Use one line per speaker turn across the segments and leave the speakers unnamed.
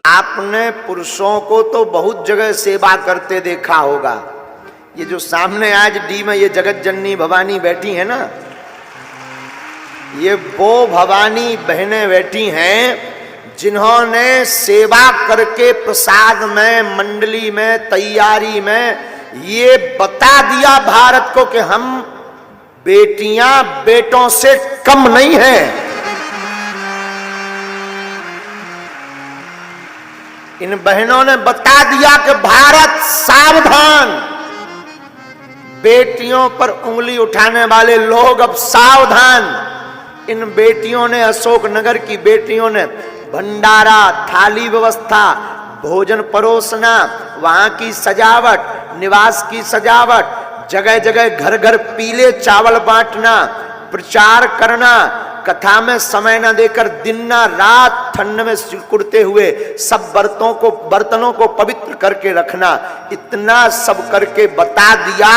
आपने पुरुषों को तो बहुत जगह सेवा करते देखा होगा। ये जो सामने आज डी में ये जगत जननी भवानी बैठी है ना, ये वो भवानी बहनें बैठी हैं जिन्होंने सेवा करके प्रसाद में, मंडली में, तैयारी में ये बता दिया भारत को कि हम बेटियां बेटों से कम नहीं हैं। इन बहनों ने बता दिया कि भारत सावधान, बेटियों पर उंगली उठाने वाले लोग अब सावधान। इन बेटियों ने, अशोकनगर की बेटियों ने भंडारा, थाली व्यवस्था, भोजन परोसना, वहां की सजावट, निवास की सजावट, जगह जगह घर घर पीले चावल बांटना, प्रचार करना, कथा में समय न देकर दिन न रात ठंड में सिकुड़ते हुए सब बर्तनों को पवित्र करके रखना, इतना सब करके बता दिया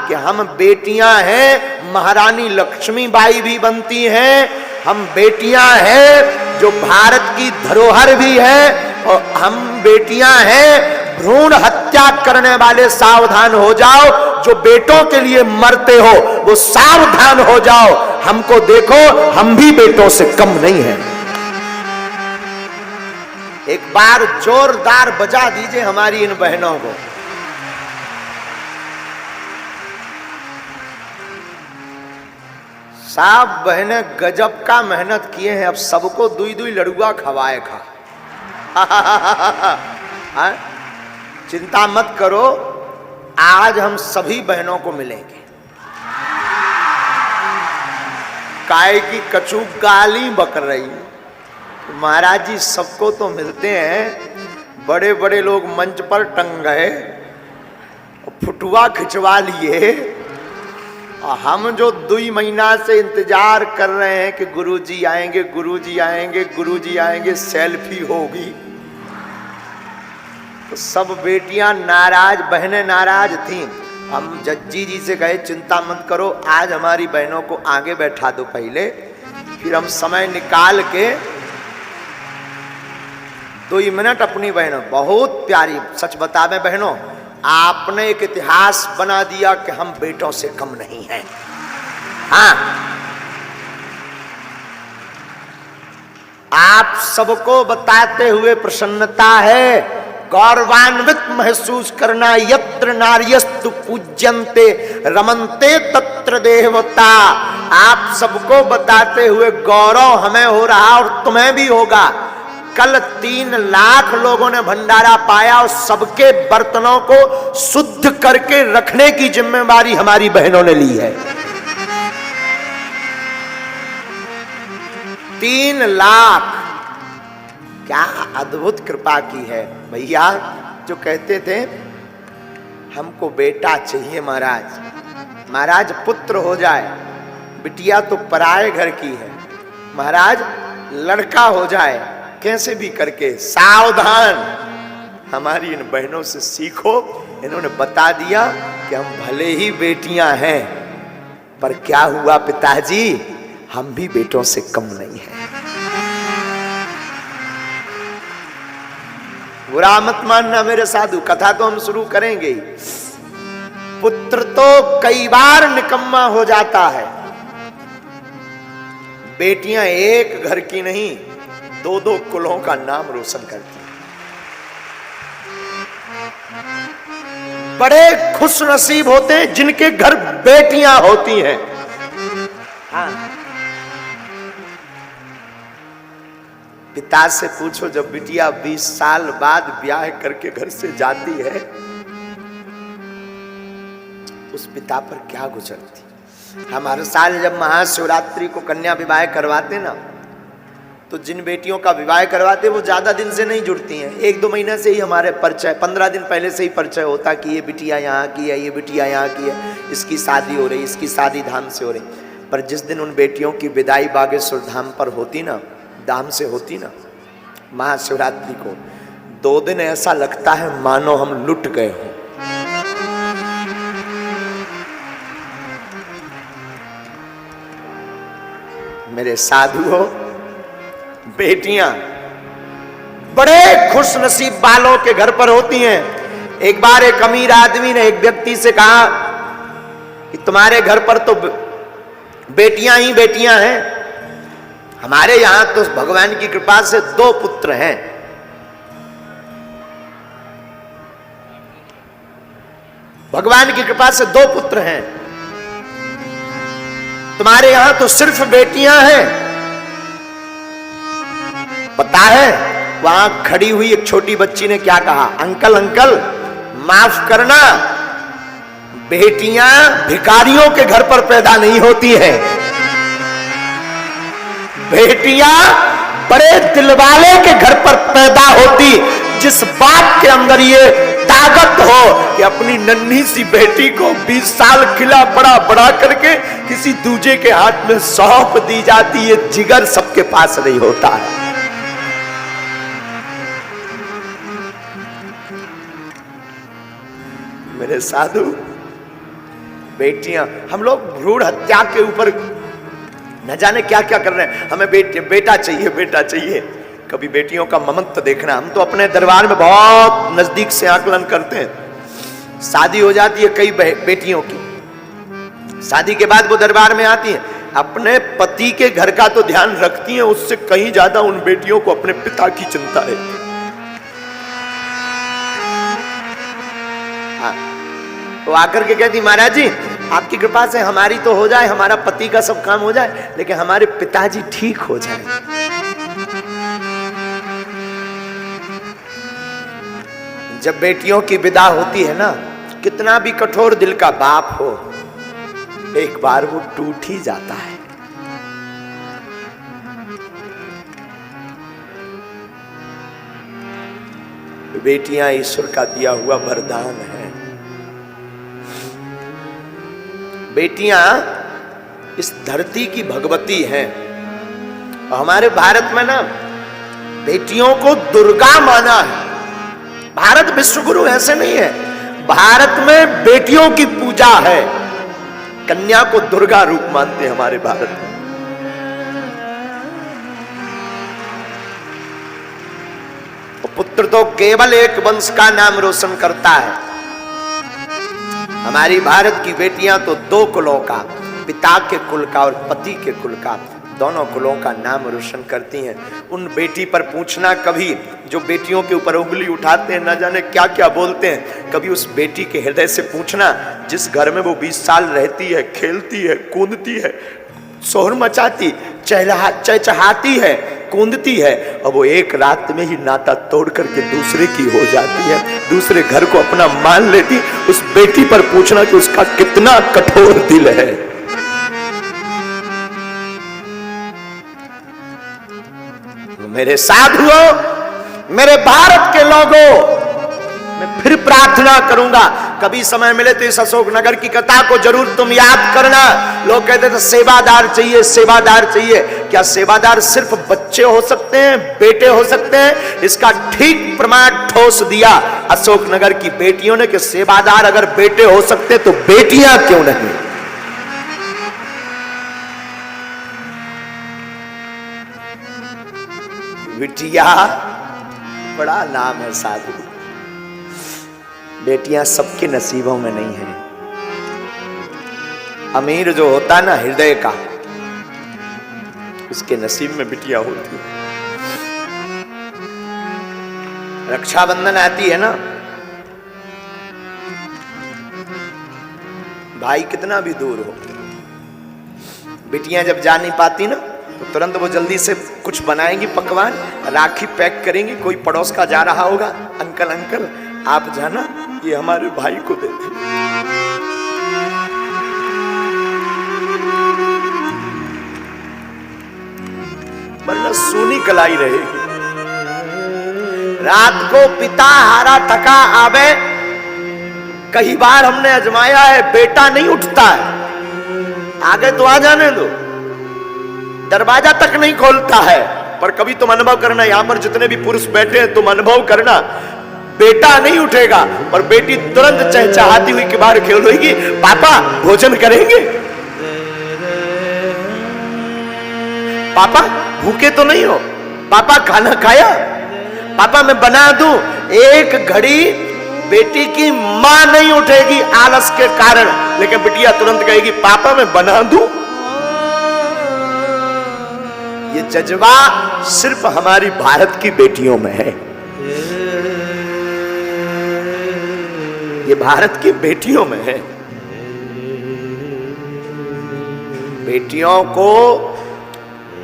कि हम बेटियां हैं, महारानी लक्ष्मीबाई भी बनती हैं, हम बेटियां हैं जो भारत की धरोहर भी है, और हम बेटियां हैं भ्रूण हत्या करने वाले सावधान हो जाओ, जो बेटों के लिए मरते हो वो सावधान हो जाओ, हमको देखो हम भी बेटों से कम नहीं हैं। एक बार जोरदार बजा दीजिए हमारी इन बहनों को। साहब बहनें गजब का मेहनत किए हैं, अब सबको दुई दुई लड़ुआ खवाए खा। चिंता मत करो, आज हम सभी बहनों को मिलेंगे। काय की कचू गाली बक रही, महाराज जी सबको तो मिलते हैं, बड़े बड़े लोग मंच पर टंग गए, फुटुआ खिंचवा लिए, और हम जो 2 महीना से इंतजार कर रहे हैं कि गुरुजी आएंगे, गुरुजी आएंगे, गुरुजी आएंगे, सेल्फी होगी, तो सब बेटियां नाराज, बहनें नाराज थीं। हम जज्जी जी से कहे चिंता मत करो, आज हमारी बहनों को आगे बैठा दो पहले, फिर हम समय निकाल के 2 मिनट अपनी बहनों, बहुत प्यारी, सच बतावे बहनों, आपने एक इतिहास बना दिया कि हम बेटों से कम नहीं हैं। हाँ, आप सबको बताते हुए प्रसन्नता है, गौरवान्वित महसूस करना, यत्र नार्यस्तु पूज्यन्ते रमन्ते तत्र देवता। आप सबको बताते हुए गौरव हमें हो रहा और तुम्हें भी होगा। कल 3 लाख लोगों ने भंडारा पाया और सबके बर्तनों को शुद्ध करके रखने की जिम्मेवारी हमारी बहनों ने ली है। 3 लाख, क्या अद्भुत कृपा की है भैया। जो कहते थे हमको बेटा चाहिए महाराज, महाराज पुत्र हो जाए, बिटिया तो पराए घर की है, महाराज लड़का हो जाए, कैसे भी करके सावधान। हमारी इन बहनों से सीखो, इन्होंने बता दिया कि हम भले ही बेटियां हैं, पर क्या हुआ पिताजी, हम भी बेटों से कम नहीं हैं। बुरा मत मानना मेरे साधु, कथा तो हम शुरू करेंगे। पुत्र तो कई बार निकम्मा हो जाता है, बेटियां एक घर की नहीं 2-2 कुलों का नाम रोशन करती हैं। बड़े खुश नसीब होते हैं जिनके घर बेटियां होती हैं। हाँ, पिता से पूछो, जब बिटिया 20 साल बाद ब्याह करके घर से जाती है, उस पिता पर क्या गुजरती। हम हर साल जब महाशिवरात्रि को कन्या विवाह करवाते ना, तो जिन बेटियों का विवाह करवाते वो ज्यादा दिन से नहीं जुड़ती हैं, 1-2 महीने से ही हमारे परिचय, 15 दिन पहले से ही परिचय होता कि ये बिटिया यहाँ की है, ये बिटिया यहाँ की है, इसकी शादी हो रही, इसकी शादी धाम से हो रही। पर जिस दिन उन बेटियों की विदाई बागेश्वर धाम पर होती ना, धाम से होती ना, महाशिवरात्रि को 2 दिन ऐसा लगता है मानो हम लुट गए हों। मेरे साधुओं, बेटियां बड़े खुश नसीब वालों के घर पर होती हैं। एक बार एक अमीर आदमी ने एक व्यक्ति से कहा कि तुम्हारे घर पर तो बेटियां ही बेटियां हैं, हमारे यहां तो भगवान की कृपा से 2 पुत्र हैं। भगवान की कृपा से 2 पुत्र हैं, तुम्हारे यहां तो सिर्फ बेटियां हैं। पता है वहां खड़ी हुई एक छोटी बच्ची ने क्या कहा? अंकल अंकल माफ करना, बेटियां भिखारियों के घर पर पैदा नहीं होती हैं, बेटियां बड़े दिलवाले के घर पर पैदा होती। जिस बाप के अंदर ये ताकत हो कि अपनी नन्ही सी बेटी को 20 साल खिला बड़ा बड़ा करके किसी दूजे के हाथ में सौंप दी जाती है, जिगर सबके पास नहीं होता है। मेरे साधु, बेटियां, हम लोग भ्रूण हत्या के ऊपर न जाने क्या क्या कर रहे हैं। हमें बेटा चाहिए, बेटा चाहिए। कभी बेटियों का ममत्व देखना। हम तो अपने दरबार में बहुत नजदीक से आकलन करते हैं। शादी हो जाती है कई बेटियों की, शादी के बाद वो दरबार में आती हैं, अपने पति के घर का तो ध्यान रखती हैं, उससे कहीं ज्यादा उन बेटियों को अपने पिता की चिंता है। हाँ, तो आकर के कहती महाराज जी आपकी कृपा से हमारी तो हो जाए, हमारा पति का सब काम हो जाए, लेकिन हमारे पिताजी ठीक हो जाए। जब बेटियों की विदा होती है ना, कितना भी कठोर दिल का बाप हो, एक बार वो टूट ही जाता है। बेटियां ईश्वर का दिया हुआ वरदान है। बेटियां इस धरती की भगवती हैं। हमारे भारत में ना बेटियों को दुर्गा माना है। भारत विश्वगुरु ऐसे नहीं है, भारत में बेटियों की पूजा है। कन्या को दुर्गा रूप मानते हैं हमारे भारत में। पुत्र तो केवल एक वंश का नाम रोशन करता है। हमारी भारत की बेटियां तो 2 कुलों का, पिता के कुल का और पति के कुल का, दोनों कुलों का नाम रोशन करती हैं। उन बेटी पर पूछना कभी, जो बेटियों के ऊपर उंगली उठाते हैं, न जाने क्या क्या बोलते हैं, कभी उस बेटी के हृदय से पूछना जिस घर में वो 20 साल रहती है, खेलती है, कूदती है, शोर मचाती, चहचहाती है, कूदती है, और वो एक रात में ही नाता तोड़ करके दूसरे की हो जाती है, दूसरे घर को अपना मान लेती। उस बेटी पर पूछना कि उसका कितना कठोर दिल है। मेरे साधुओं, मेरे भारत के लोगों, मैं फिर प्रार्थना करूंगा, कभी समय मिले तो इस अशोकनगर की कथा को जरूर तुम याद करना। लोग कहते थे सेवादार चाहिए, सेवादार चाहिए। क्या सेवादार सिर्फ बच्चे हो सकते हैं, बेटे हो सकते हैं? इसका ठीक प्रमाण ठोस दिया अशोकनगर की बेटियों ने कि सेवादार अगर बेटे हो सकते तो बेटियां क्यों नहीं। बिटिया बड़ा नाम है साधु। बेटियां सबके नसीबों में नहीं है। अमीर जो होता ना हृदय का, उसके नसीब में बिटिया होती है। रक्षाबंधन आती है ना, भाई कितना भी दूर हो, बिटियां जब जा नहीं पाती ना, तो तुरंत वो जल्दी से कुछ बनाएंगी पकवान, राखी पैक करेंगी। कोई पड़ोस का जा रहा होगा, अंकल अंकल आप जाना, ये हमारे भाई को दे दे। वरना सोनी कलाई रहेगी। रात को पिता हारा थका आवे, कई बार हमने आजमाया है, बेटा नहीं उठता है, आगे तो आ जाने दो, दरवाजा तक नहीं खोलता है। पर कभी तुम अनुभव करना, यहां पर जितने भी पुरुष बैठे हैं तुम अनुभव करना, बेटा नहीं उठेगा और बेटी तुरंत चहचहाती हुई के बाहर खेलेगी, पापा भोजन करेंगे, पापा भूखे तो नहीं हो, पापा खाना खाया, पापा मैं बना दूं, एक घड़ी बेटी की मां नहीं उठेगी आलस के कारण, लेकिन बिटिया तुरंत कहेगी पापा मैं बना दूं। ये जज्बा सिर्फ हमारी भारत की बेटियों में है, ये भारत की बेटियों में है। बेटियों को,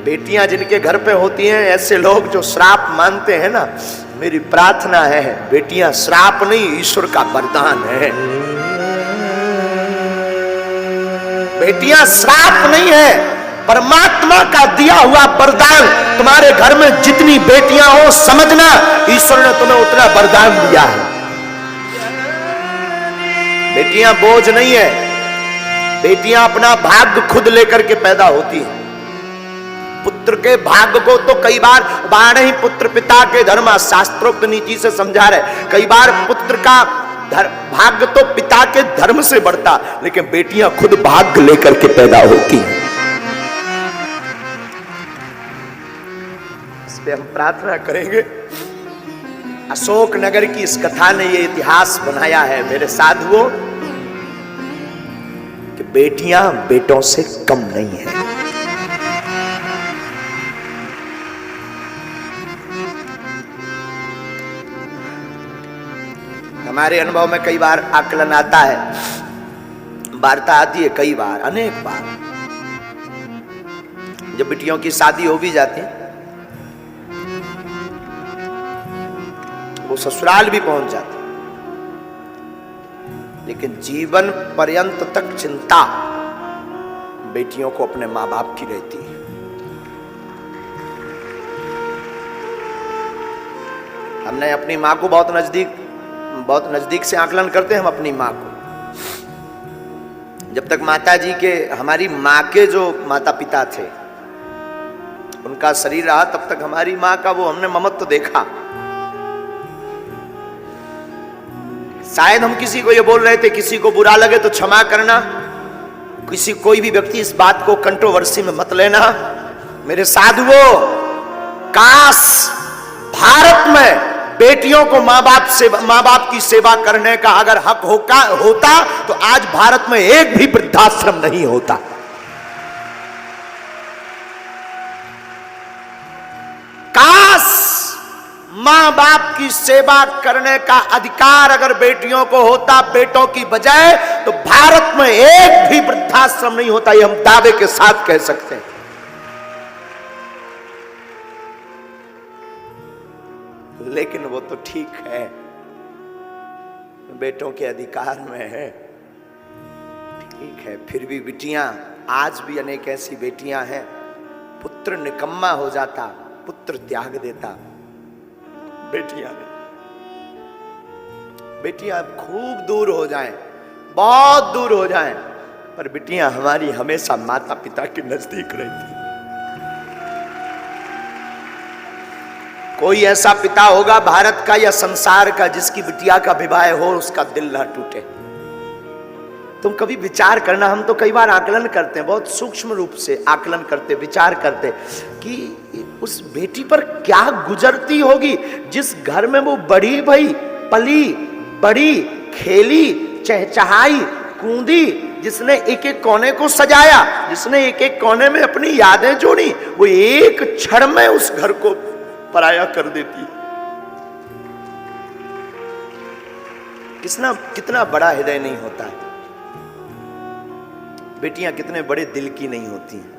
बेटियां जिनके घर पे होती हैं, ऐसे लोग जो श्राप मानते हैं ना, मेरी प्रार्थना है बेटियां श्राप नहीं, ईश्वर का वरदान है। बेटियां श्राप नहीं है, परमात्मा का दिया हुआ वरदान। तुम्हारे घर में जितनी बेटियां हो, समझना ईश्वर ने तुम्हें उतना वरदान दिया है। बेटियां बोझ नहीं है, बेटियां अपना भाग्य खुद लेकर के पैदा होती हैं। पुत्र के भाग्य को तो कई बार बारह ही पुत्र पिता के धर्म, शास्त्रोक्त नीति से समझा रहे। कई बार पुत्र का भाग्य तो पिता के धर्म से बढ़ता, लेकिन बेटियां खुद भाग्य लेकर के पैदा होती हैं। इस पे हम प्रार्थना करेंगे। अशोक नगर की इस कथा ने ये इतिहास बनाया है मेरे साधुओं, कि बेटियां बेटों से कम नहीं है। हमारे अनुभव में कई बार आकलन आता है, वार्ता आती है, कई बार, अनेक बार, जब बिटियों की शादी हो भी जाती है, वो ससुराल भी पहुंच जाती, लेकिन जीवन पर्यंत तक चिंता बेटियों को अपने मां बाप की रहती है। हमने अपनी मां को बहुत नजदीक से आकलन करते हैं हम अपनी मां को। जब तक माता जी के, हमारी मां के जो माता पिता थे, उनका शरीर रहा, तब तक हमारी मां का वो हमने ममत्व देखा। शायद हम किसी को ये बोल रहे थे, किसी को बुरा लगे तो क्षमा करना, कोई भी व्यक्ति इस बात को कंट्रोवर्सी में मत लेना। मेरे साधुओं, काश भारत में बेटियों को मां बाप की सेवा करने का अगर हक होता तो आज भारत में एक भी वृद्धाश्रम नहीं होता। काश मां बाप की सेवा करने का अधिकार अगर बेटियों को होता बेटों की बजाय, तो भारत में एक भी वृद्धाश्रम नहीं होता। ये हम दावे के साथ कह सकते हैं। लेकिन वो तो ठीक है, बेटों के अधिकार में है, ठीक है, फिर भी बेटियां, आज भी अनेक ऐसी बेटियां हैं, पुत्र निकम्मा हो जाता, पुत्र त्याग देता, बेटियां नहीं। बेटियां खूब दूर हो जाएं, बहुत दूर हो जाएं, पर बेटियां हमारी हमेशा माता पिता के नजदीक रहती। कोई ऐसा पिता होगा भारत का या संसार का जिसकी बिटिया का विवाह हो उसका दिल ना टूटे। तुम कभी विचार करना, हम तो कई बार आकलन करते हैं, बहुत सूक्ष्म रूप से आकलन करते, विचार करते कि उस बेटी पर क्या गुजरती होगी जिस घर में वो बड़ी भई, पली बड़ी, खेली, चहचहाई, कूदी, जिसने एक एक कोने को सजाया, जिसने एक एक कोने में अपनी यादें जोड़ी, वो एक क्षण में उस घर को पराया कर देती। कितना बड़ा हृदय नहीं होता है। बेटियां कितने बड़े दिल की नहीं होती हैं।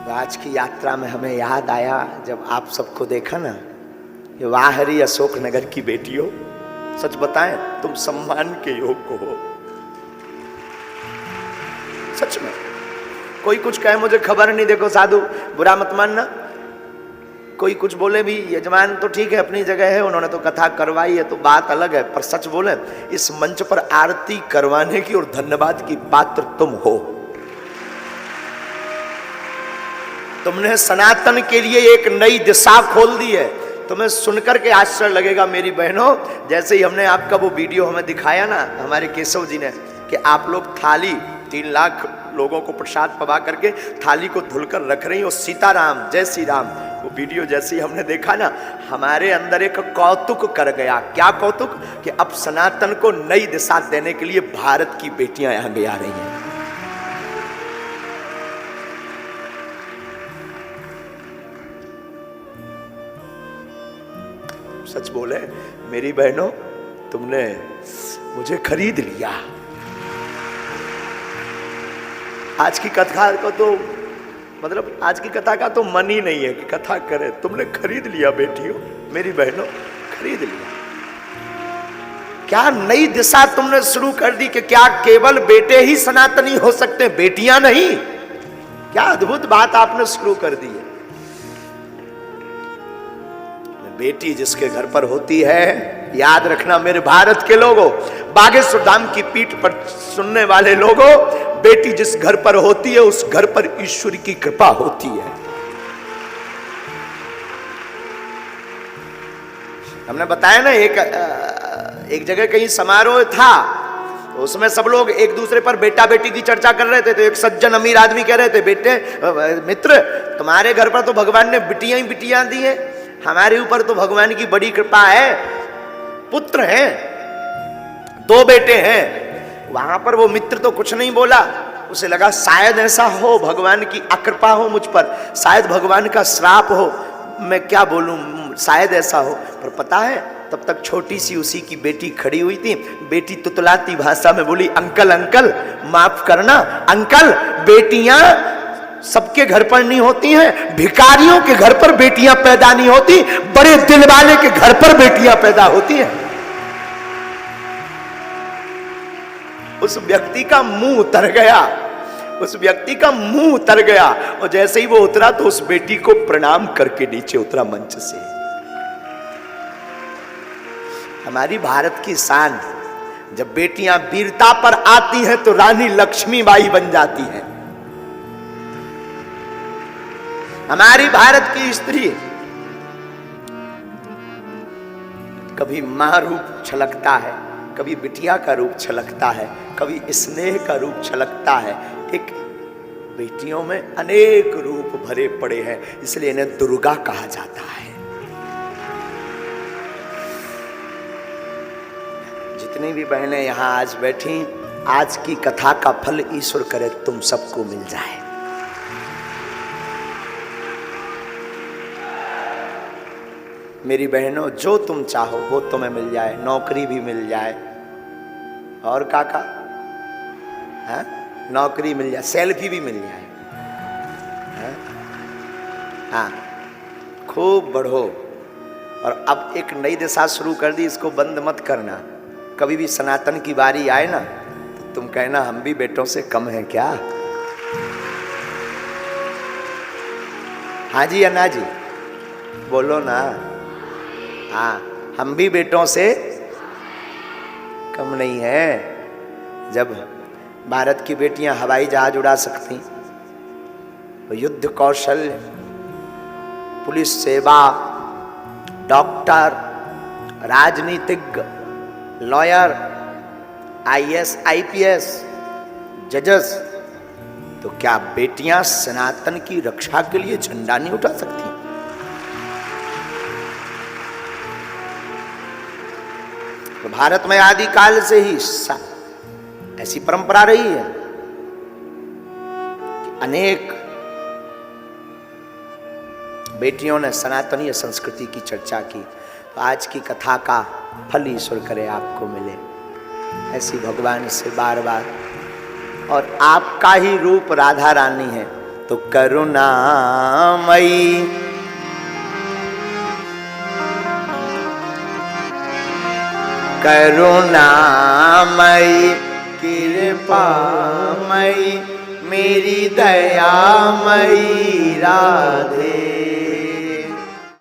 तो आज की यात्रा में हमें याद आया, जब आप सबको देखा ना, ये वाह हरी अशोक नगर की बेटियों, सच बताएं तुम सम्मान के योग्य हो। सच में कोई कुछ कहे मुझे खबर नहीं, देखो साधु बुरा मत मानना, कोई कुछ बोले भी, यजमान तो ठीक है अपनी जगह है, उन्होंने तो कथा करवाई है तो बात अलग है, पर सच बोले इस मंच पर आरती करवाने की और धन्यवाद की पात्र तुम हो। तुमने सनातन के लिए एक नई दिशा खोल दी है। तुम्हें सुनकर के आश्चर्य लगेगा मेरी बहनों, जैसे ही हमने आपका वो वीडियो हमें दिखाया ना हमारे केशव जी ने, कि आप लोग थाली 3 लाख लोगों को प्रसाद पवा करके थाली को धुलकर रख रही और सीताराम जय श्री राम। वो वीडियो जैसे ही हमने देखा ना, हमारे अंदर एक कौतुक कर गया। क्या कौतुक? कि अब सनातन को नई दिशा देने के लिए भारत की बेटियां आगे आ रही हैं। सच बोले मेरी बहनों, तुमने मुझे खरीद लिया। आज की कथा को तो मतलब आज की कथा का तो मन ही नहीं है कि कथा करे। तुमने खरीद लिया बेटियों, मेरी बहनों, खरीद लिया। क्या नई दिशा तुमने शुरू कर दी कि क्या केवल बेटे ही सनातनी हो सकते, बेटियां नहीं? क्या अद्भुत बात आपने शुरू कर दी है। बेटी जिसके घर पर होती है, याद रखना मेरे भारत के लोगों, बागेश्वर धाम की पीठ पर सुनने वाले लोगों, बेटी जिस घर पर होती है उस घर पर ईश्वर की कृपा होती है। हमने बताया ना, एक जगह कहीं समारोह था, तो उसमें सब लोग एक दूसरे पर बेटा बेटी की चर्चा कर रहे थे। तो एक सज्जन अमीर आदमी कह रहे थे, बेटे मित्र, तुम्हारे घर पर तो भगवान ने बिटियां ही बिटियां दी है, हमारे ऊपर तो भगवान की बड़ी कृपा है, पुत्र हैं, 2 बेटे हैं। वहां पर वो मित्र तो कुछ नहीं बोला, उसे लगा शायद ऐसा हो भगवान की अकृपा हो मुझ पर, शायद भगवान का श्राप हो, मैं क्या बोलूं, शायद ऐसा हो। पर पता है तब तक छोटी सी उसी की बेटी खड़ी हुई थी। बेटी तुतलाती भाषा में बोली, अंकल अंकल माफ करना अंकल, बेटियां सबके घर पर नहीं होती हैं, भिखारियों के घर पर बेटियां पैदा नहीं होती, बड़े दिल वाले के घर पर बेटियां पैदा होती हैं। उस व्यक्ति का मुंह उतर गया, उस व्यक्ति का मुंह उतर गया, और जैसे ही वो उतरा तो उस बेटी को प्रणाम करके नीचे उतरा मंच से। हमारी भारत की शान, जब बेटियां वीरता पर आती हैं तो रानी लक्ष्मीबाई बन जाती हैं। हमारी भारत की स्त्री कभी मां रूप छलकता है, कभी बिटिया का रूप छलकता है, कभी स्नेह का रूप छलकता है। एक बेटियों में अनेक रूप भरे पड़े हैं, इसलिए इन्हें दुर्गा कहा जाता है। जितनी भी बहनें यहां आज बैठी, आज की कथा का फल ईश्वर करे तुम सबको मिल जाए। मेरी बहनों, जो तुम चाहो वो तुम्हें मिल जाए, नौकरी भी मिल जाए, और काका हाँ, नौकरी मिल जाए, सेल्फी भी मिल जाए, हाँ, खूब बढ़ो। और अब एक नई दिशा शुरू कर दी, इसको बंद मत करना। कभी भी सनातन की बारी आए ना तो तुम कहना हम भी बेटों से कम हैं क्या? हाँ जी अन्ना जी बोलो ना, हाँ, हम भी बेटों से कम नहीं है। जब भारत की बेटियां हवाई जहाज उड़ा सकती, तो युद्ध कौशल, पुलिस सेवा, डॉक्टर, राजनीतिज्ञ, लॉयर, आईएएस, आईपीएस, जजेस, तो क्या बेटियां सनातन की रक्षा के लिए झंडा नहीं उठा सकती? तो भारत में आदिकाल से ही ऐसी परंपरा रही है कि अनेक बेटियों ने सनातनीय संस्कृति की चर्चा की। तो आज की कथा का फल ईश्वर करे आपको मिले, ऐसी भगवान से बार बार। और आपका ही रूप राधा रानी है, तो करुणामयी, करुणामयी, कृपामयी, मेरी दयामयी राधे।